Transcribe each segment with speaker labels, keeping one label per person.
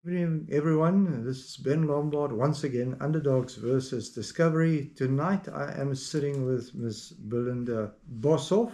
Speaker 1: Good evening, everyone. This is Ben Lombard once again, Underdogs versus Discovery. Tonight I am sitting with Ms. Belinda Boshoff.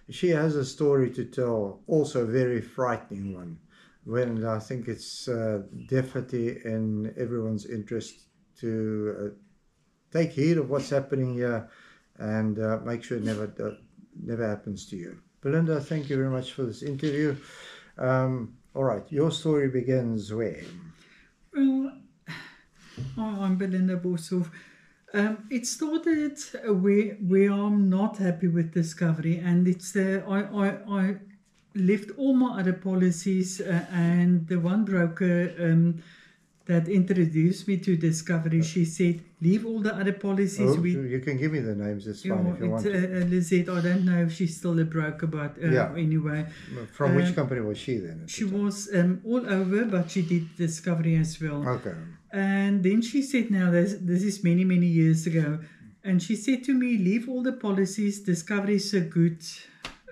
Speaker 1: She has a story to tell, also a very frightening one. When I think it's definitely in everyone's interest to take heed of what's happening here and make sure it never happens to you. Belinda, thank you very much for this interview. All right, your story begins where?
Speaker 2: Well, I'm Belinda Boshoff. It started where I'm not happy with Discovery, and it's I left all my other policies, and the one broker that introduced me to Discovery, she said, leave all the other policies.
Speaker 1: Oh, you can give me the names, it's fine if you want to.
Speaker 2: Lizette, I don't know if she's still a broker, but anyway.
Speaker 1: From which company was she then?
Speaker 2: She was all over, but she did Discovery as well.
Speaker 1: Okay.
Speaker 2: And then she said, now this is many, many years ago, and she said to me, leave all the policies, Discovery is a good,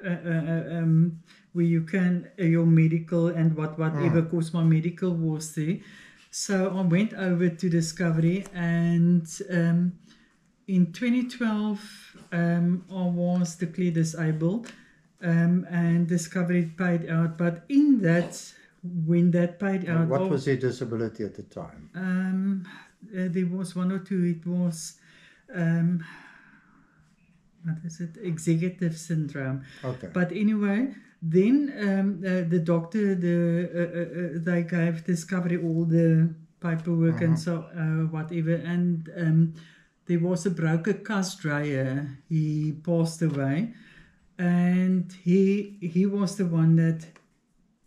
Speaker 2: where you can, your medical and whatever, because my medical was there. So I went over to Discovery, and in 2012, I was declared disabled, and Discovery paid out. But in that, when that paid out...
Speaker 1: What was your disability at the time?
Speaker 2: There was one or two. It was... what is it? Executive syndrome.
Speaker 1: Okay.
Speaker 2: But anyway... Then the doctor, they gave Discovery all the paperwork and so whatever. And there was a broker, Cas Dreyer. He passed away, and he was the one that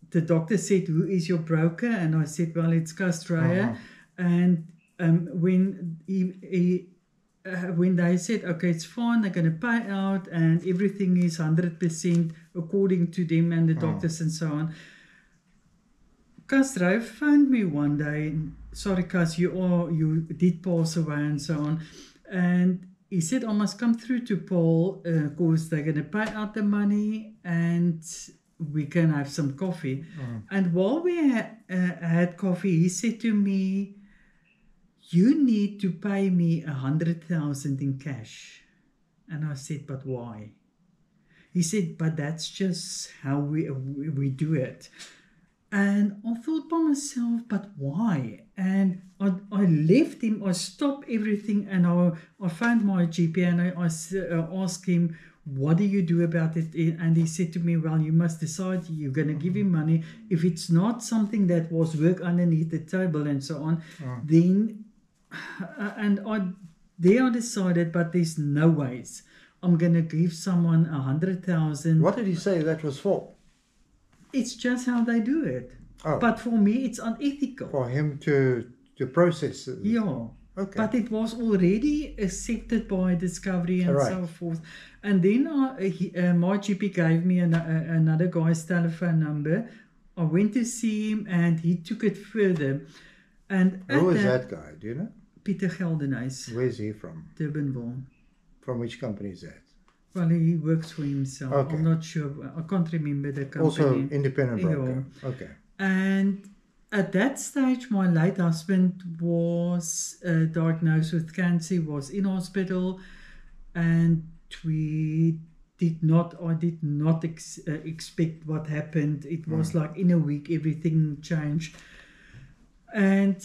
Speaker 2: the doctor said, "Who is your broker?" And I said, "Well, it's Cas Dreyer." And when when they said, okay, it's fine, they're going to pay out and everything is 100% according to them and the doctors and so on. Cas Dreyer phoned me one day, sorry Cas, you did pass away and so on. And he said, I must come through to Paul because they're going to pay out the money and we can have some coffee. And while we had coffee, he said to me, you need to pay me 100,000 in cash. And I said, but why? He said, but that's just how we do it. And I thought by myself, but why? And I left him, I stopped everything, and I found my GP and I asked him, what do you do about it? And he said to me, well, you must decide, you're going to give him money. If it's not something that was work underneath the table and so on, then... And I decided, but there's no ways I'm going to give someone 100,000.
Speaker 1: What did he say that was for?
Speaker 2: It's just how they do it. Oh. But for me, it's unethical.
Speaker 1: For him to process it.
Speaker 2: Yeah. Okay. But it was already accepted by Discovery and so forth. And then my GP gave me another guy's telephone number. I went to see him and he took it further. And
Speaker 1: who is that guy? Do you know?
Speaker 2: Peter Geldenhuys.
Speaker 1: Where's he from?
Speaker 2: Durbanville.
Speaker 1: From which company is that?
Speaker 2: Well, he works for himself. Okay. I'm not sure. I can't remember the company.
Speaker 1: Also independent broker.
Speaker 2: Yeah.
Speaker 1: Okay.
Speaker 2: And at that stage, my late husband was diagnosed with cancer, was in hospital, and I did not expect what happened. It was like in a week, everything changed. And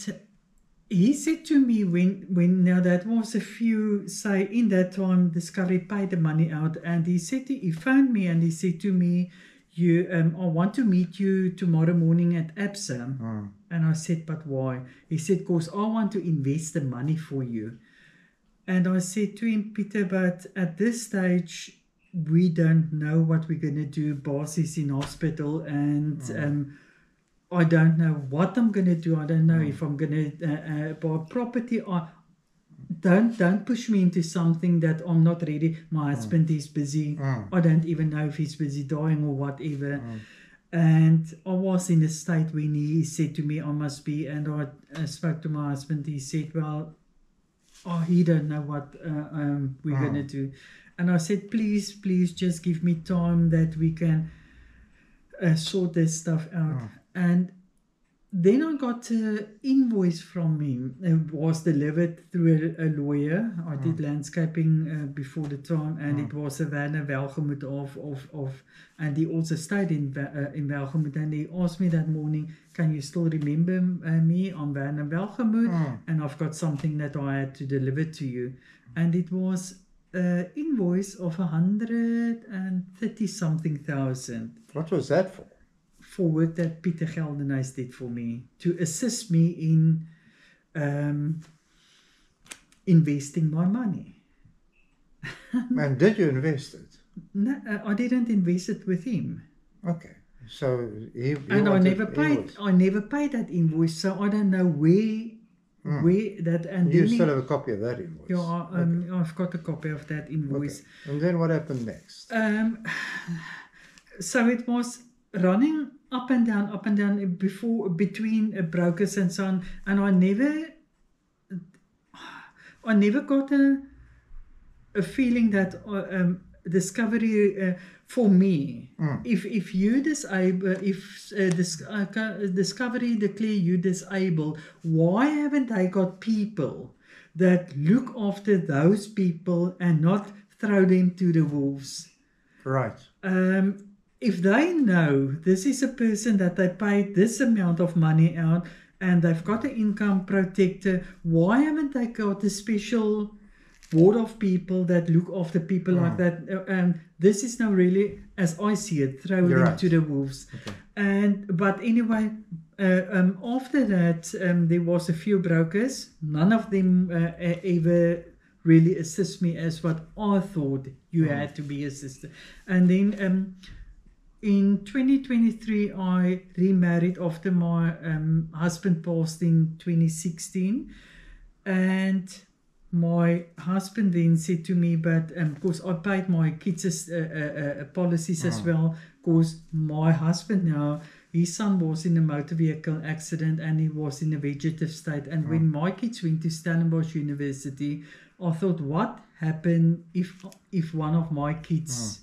Speaker 2: he said to me when now that was a few, say in that time, Discovery paid the money out, and he phoned me and he said to me, I want to meet you tomorrow morning at Absa. And I said, but why? He said, because I want to invest the money for you. And I said to him, Peter, but at this stage, we don't know what we're going to do. Boss is in hospital and I don't know what I'm going to do. I don't know if I'm going to buy property. Don't push me into something that I'm not ready. My husband is busy. I don't even know if he's busy dying or whatever. And I was in a state when he said to me, I must be. And I spoke to my husband. He said, well, he don't know what we're going to do. And I said, please just give me time that we can sort this stuff out. And then I got an invoice from him. It was delivered through a lawyer. I did landscaping before the time, and it was a Werner Welgemoed of and he also stayed in Welgemoed. And he asked me that morning, "Can you still remember me? I'm Werner Welgemoed, and I've got something that I had to deliver to you." And it was an invoice of 130 something thousand.
Speaker 1: What was that for?
Speaker 2: For work that Peter Geldenhuys did for me to assist me in investing my money.
Speaker 1: And did you invest it?
Speaker 2: No, I didn't invest it with him,
Speaker 1: Okay. So he
Speaker 2: and I
Speaker 1: wanted
Speaker 2: never paid.
Speaker 1: invoice.
Speaker 2: I never paid that invoice, so I don't know where that. And
Speaker 1: You
Speaker 2: then
Speaker 1: still have a copy of that invoice?
Speaker 2: yeah, I've got a copy of that invoice.
Speaker 1: Okay. And then what happened next?
Speaker 2: So it was running up and down between brokers and so on, and I never got a feeling that Discovery for me, if you disable, Discovery declare you disabled, why haven't they got people that look after those people and not throw them to the wolves?
Speaker 1: Right.
Speaker 2: If they know this is a person that they paid this amount of money out and they've got an income protector, why haven't they got a special board of people that look after people like that? This is now really, as I see it, throw them to the wolves. Okay. But anyway, after that, there was a few brokers. None of them ever really assist me as what I thought you had to be assisted. And then in 2023, I remarried after my husband passed in 2016. And my husband then said to me, but because I paid my kids' policies as well, because my husband now, his son was in a motor vehicle accident and he was in a vegetative state. And when my kids went to Stellenbosch University, I thought, what happened if one of my kids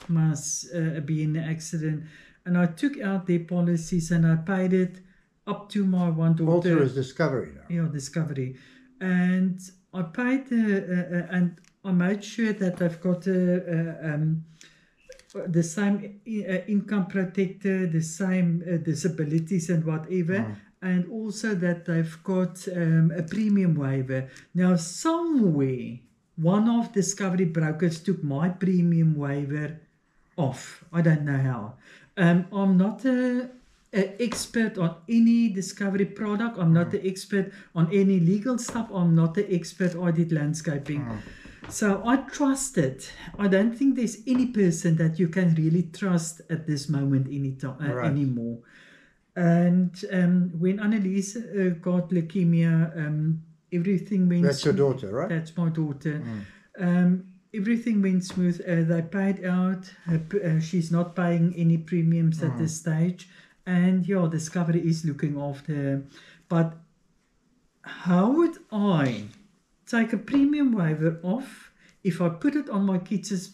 Speaker 2: must be in an accident? And I took out their policies and I paid it up to my one daughter.
Speaker 1: Also is Discovery now.
Speaker 2: Yeah, Discovery. And I paid and I made sure that I've got the same income protector, the same disabilities and whatever, and also that they've got a premium waiver. Now, somewhere, one of Discovery brokers took my premium waiver off. I don't know how. I'm not an expert on any Discovery product. I'm not an expert on any legal stuff. I'm not an expert. I did landscaping. So I trust it. I don't think there's any person that you can really trust at this moment anymore. And when Annelies got leukemia, everything went.
Speaker 1: That's your daughter, right?
Speaker 2: That's my daughter. Everything went smooth. They paid out. She's not paying any premiums at this stage. And yeah, Discovery is looking after her. But how would I take a premium waiver off if I put it on my kids'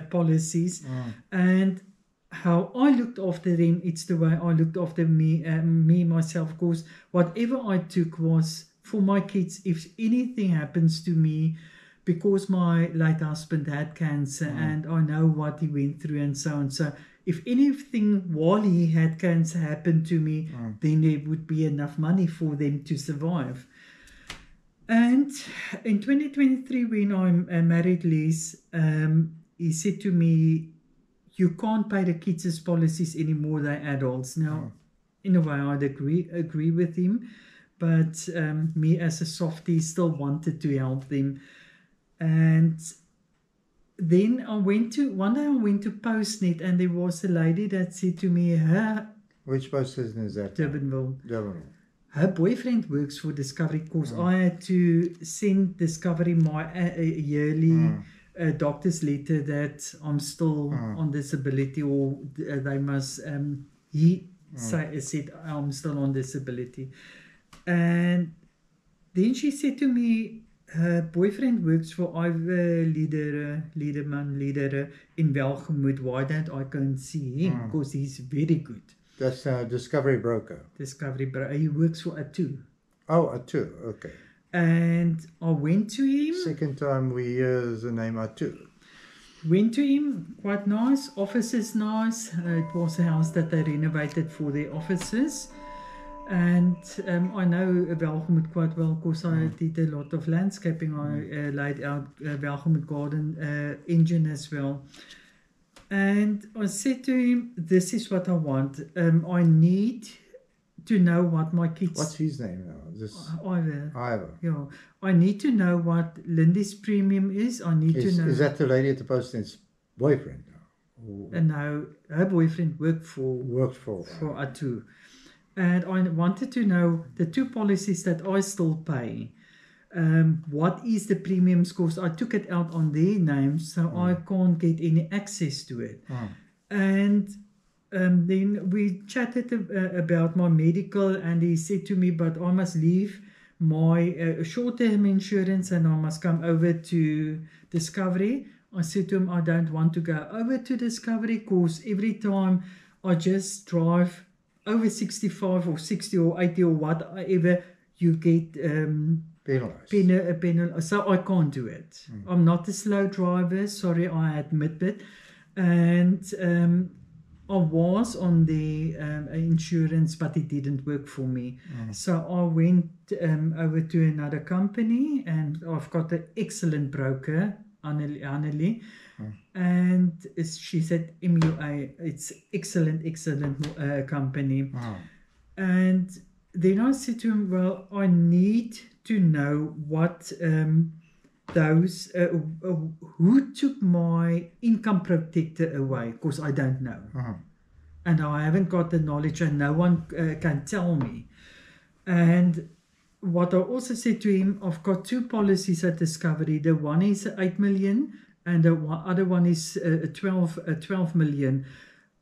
Speaker 2: policies? And how I looked after them, it's the way I looked after me myself. Of course, whatever I took was for my kids. If anything happens to me, because my late husband had cancer and I know what he went through and so on. So if anything while he had cancer happened to me, then there would be enough money for them to survive. And in 2023, when I married Liz, he said to me, you can't pay the kids' policies anymore, they're adults. Now, in a way, I'd agree with him, but me as a softie still wanted to help them. And then one day I went to Postnet, and there was a lady that said to me,
Speaker 1: Which Postnet is that?
Speaker 2: Durbanville. Her boyfriend works for Discovery, because I had to send Discovery my yearly doctor's letter that I'm still on disability, or they must, said I'm still on disability. And then she said to me, her boyfriend works for Iver Liederman in Welgemoed. Why don't I go and see him? Because he's very good.
Speaker 1: That's a Discovery broker.
Speaker 2: He works for Atu.
Speaker 1: Oh, Atu. Okay.
Speaker 2: And I went to him.
Speaker 1: Second time we hear the name Atu.
Speaker 2: Went to him, quite nice. Office is nice. It was a house that they renovated for their offices. And I know Welgemoot quite well because I did a lot of landscaping. I laid out Welgemoot Garden engine as well. And I said to him, this is what I want. I need to know what my kids...
Speaker 1: What's his name now? Ivor.
Speaker 2: Yeah. I need to know what Lindy's premium is. I need to know...
Speaker 1: Is that the lady at the post office boyfriend now?
Speaker 2: No, her boyfriend worked for Atu. And I wanted to know the two policies that I still pay. What is the premiums? Because I took it out on their names, so I can't get any access to it. And then we chatted about my medical, and he said to me, but I must leave my short-term insurance and I must come over to Discovery. I said to him, I don't want to go over to Discovery because every time I just drive over 65 or 60 or 80 or whatever, you get penalized. So I can't do it. I'm not a slow driver, sorry, I admit it. And I was on the insurance, but it didn't work for me. So I went over to another company, and I've got an excellent broker, Annelie. And she said, MUA, it's excellent company. And then I said to him, well, I need to know what who took my income protector away, because I don't know. And I haven't got the knowledge, and no one can tell me. And what I also said to him, I've got two policies at Discovery. The one is 8 million and the other one is 12 million.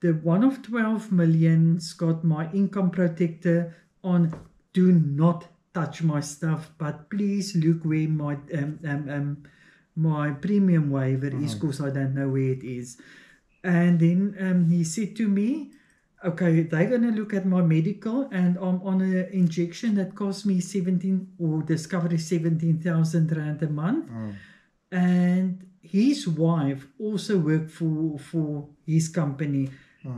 Speaker 2: The one of 12 million's got my income protector on. Do not touch my stuff, but please look where my my premium waiver is, because I don't know where it is. And then he said to me, okay, they're going to look at my medical, and I'm on an injection that cost me Discovery 17,000 Rand a month. And his wife also worked for his company.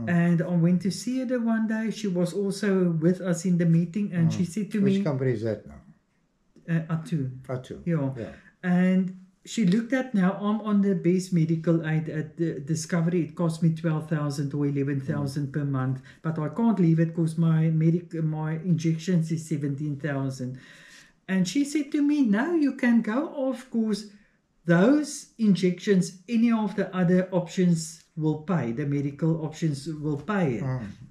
Speaker 2: And I went to see her the one day. She was also with us in the meeting, and she said to me...
Speaker 1: Which company is that now?
Speaker 2: Atu.
Speaker 1: Yeah.
Speaker 2: And she looked at, now I'm on the base medical aid at the Discovery. It cost me 12,000 or 11,000 per month, but I can't leave it because my injections is 17,000. And she said to me, no, you can go off, because those injections, any of the other options will pay, the medical options will pay it.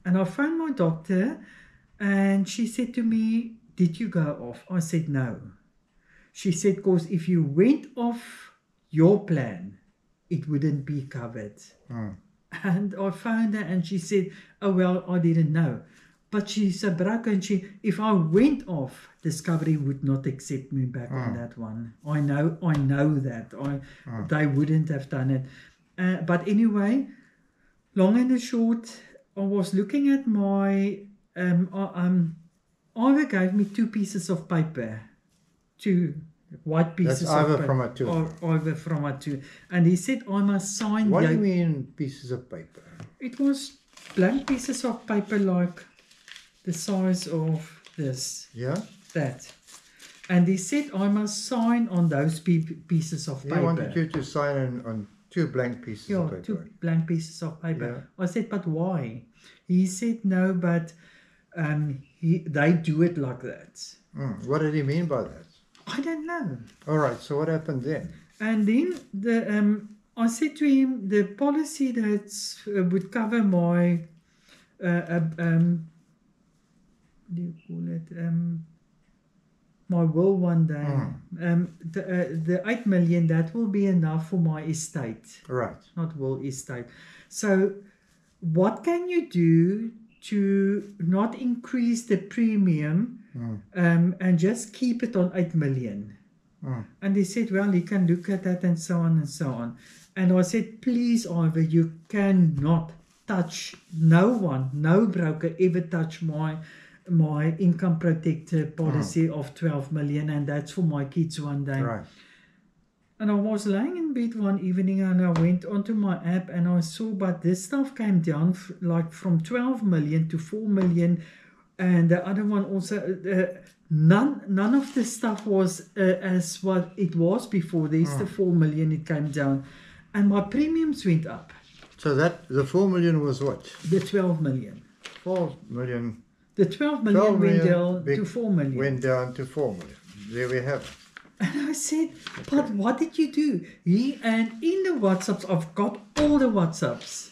Speaker 2: And I phoned my doctor, and she said to me, did you go off? I said no. She said, because if you went off your plan, it wouldn't be covered. And I phoned her, and she said, oh well, I didn't know. But she's a broker, and if I went off, Discovery would not accept me back on that one. I know that. They wouldn't have done it. But anyway, long and the short, I was looking at my... Ivor gave me 2 pieces of paper. 2 white pieces
Speaker 1: That's
Speaker 2: of
Speaker 1: Ivor
Speaker 2: paper.
Speaker 1: from Atu.
Speaker 2: Ivor from Atu. And he said, I must sign...
Speaker 1: What do you mean pieces of paper?
Speaker 2: It was blank pieces of paper, like the size of this.
Speaker 1: Yeah?
Speaker 2: That. And he said, I must sign on those pieces of paper.
Speaker 1: He wanted you to sign on 2 blank pieces of paper. 2
Speaker 2: blank pieces of paper. I said, but why? He said, no, but they do it like that.
Speaker 1: What did he mean by that?
Speaker 2: I don't know.
Speaker 1: All right, so what happened then?
Speaker 2: And then I said to him, the policy that would cover my, what do you call it? My will one day. The 8 million, that will be enough for my estate.
Speaker 1: Right.
Speaker 2: Not will, estate. So what can you do to not increase the premium and just keep it on 8 million? And he said, well, he can look at that and so on and so on. And I said, please, Ivor, you cannot touch, no broker ever touched my income protector policy of 12 million, and that's for my kids one day.
Speaker 1: Right.
Speaker 2: And I was lying in bed one evening and I went onto my app and I saw, but this stuff came down like from 12 million to 4 million, and the other one also, none of the stuff was as what it was before. There's the 4 million, it came down, and my premiums went up.
Speaker 1: So the 4 million was what?
Speaker 2: The 12 million.
Speaker 1: 4 million.
Speaker 2: The 12 million went down to 4 million.
Speaker 1: Went down to 4 million. There we have it.
Speaker 2: And I said, but what did you do? And in the WhatsApps, I've got all the WhatsApps.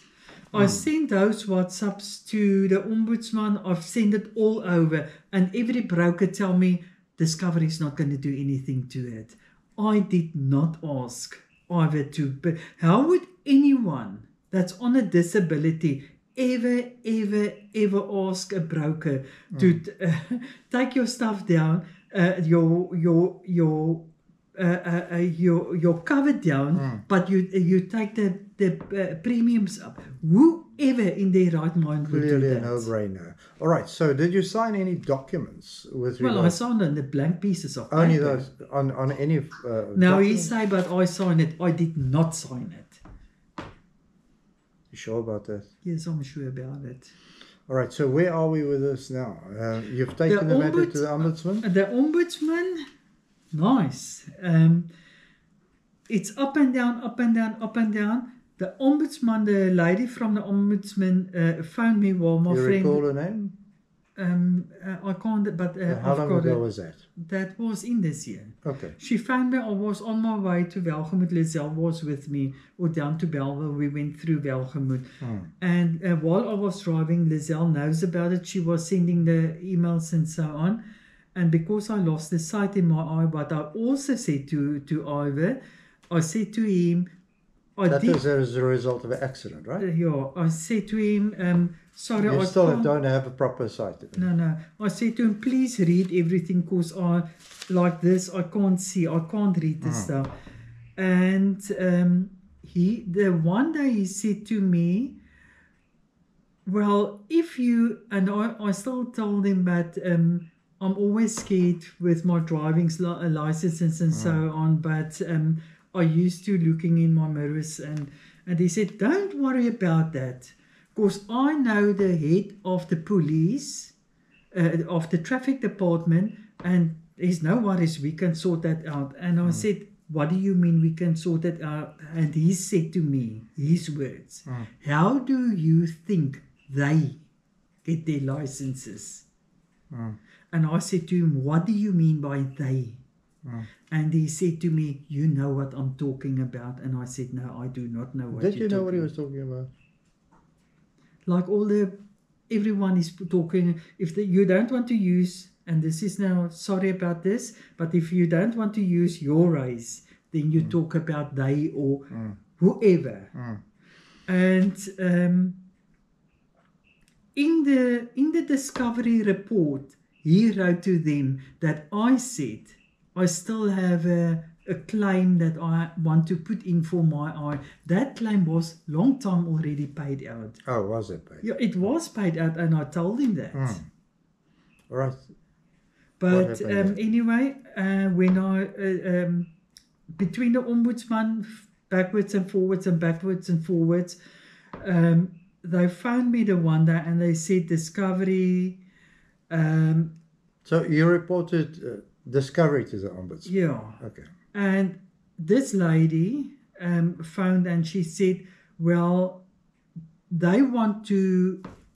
Speaker 2: I sent those WhatsApps to the Ombudsman. I've sent it all over. And every broker tell me, Discovery is not going to do anything to it. I did not ask either to. But how would anyone that's on a disability ever ask a broker to take your stuff down, your cover down, but you take the premiums up? Whoever in their right mind would do
Speaker 1: Clearly
Speaker 2: that?
Speaker 1: a no-brainer. All right. So did you sign any documents with
Speaker 2: Well, I
Speaker 1: regards?
Speaker 2: signed on the blank pieces of
Speaker 1: Only
Speaker 2: paper.
Speaker 1: those on any.
Speaker 2: Now he
Speaker 1: documents?
Speaker 2: say, but I signed it. I did not sign it.
Speaker 1: You sure about that?
Speaker 2: Yes, I'm sure about it.
Speaker 1: All right. So where are we with this now? You've taken the matter to the ombudsman.
Speaker 2: The Ombudsman, nice. It's up and down, up and down, up and down. The Ombudsman, the lady from the Ombudsman phoned me while my
Speaker 1: You
Speaker 2: friend...
Speaker 1: recall her name?
Speaker 2: I can't, but
Speaker 1: How
Speaker 2: I've
Speaker 1: long
Speaker 2: got
Speaker 1: ago
Speaker 2: it.
Speaker 1: was that?
Speaker 2: That was in this year.
Speaker 1: Okay.
Speaker 2: She found me. I was on my way to Welgemoot. Lizelle was with me, or down to Bellville. We went through Welgemoot. And while I was driving, Lizelle knows about it. She was sending the emails and so on. And because I lost the sight in my eye, but I also said to Ivor, I said to him,
Speaker 1: That is as a result of an accident, right?
Speaker 2: yeah, I said to him, sorry,
Speaker 1: You
Speaker 2: I
Speaker 1: still
Speaker 2: can't.
Speaker 1: don't have a proper sight.
Speaker 2: No. I said to him, please read everything, because I, like this, I can't see, I can't read this stuff. And the one day he said to me, well, if you, and I still told him that I'm always scared with my driving licenses and so on, but I used to looking in my mirrors, and he said, don't worry about that. Because I know the head of the police, of the traffic department, and there's no worries, we can sort that out. And I said, what do you mean we can sort it out? And he said to me, his words, how do you think they get their licenses? And I said to him, what do you mean by they? And he said to me, you know what I'm talking about? And I said, no, I do not know what
Speaker 1: Did
Speaker 2: you're
Speaker 1: you know what he
Speaker 2: talking
Speaker 1: was talking about?
Speaker 2: like everyone is talking, if you don't want to use, and this is now, sorry about this, but if you don't want to use your race, then you talk about they or whoever. And in the Discovery report, he wrote to them that I said, I still have a claim that I want to put in for my eye. That claim was long time already paid out.
Speaker 1: Oh, was it paid?
Speaker 2: Yeah, it was paid out, and I told him that.
Speaker 1: All right.
Speaker 2: But
Speaker 1: happened
Speaker 2: anyway, when I between the Ombudsman, backwards and forwards and backwards and forwards, they found me the one day and they said Discovery.
Speaker 1: So you reported Discovery to the ombudsman?
Speaker 2: Yeah.
Speaker 1: Okay.
Speaker 2: And this lady found, and she said, well, they want to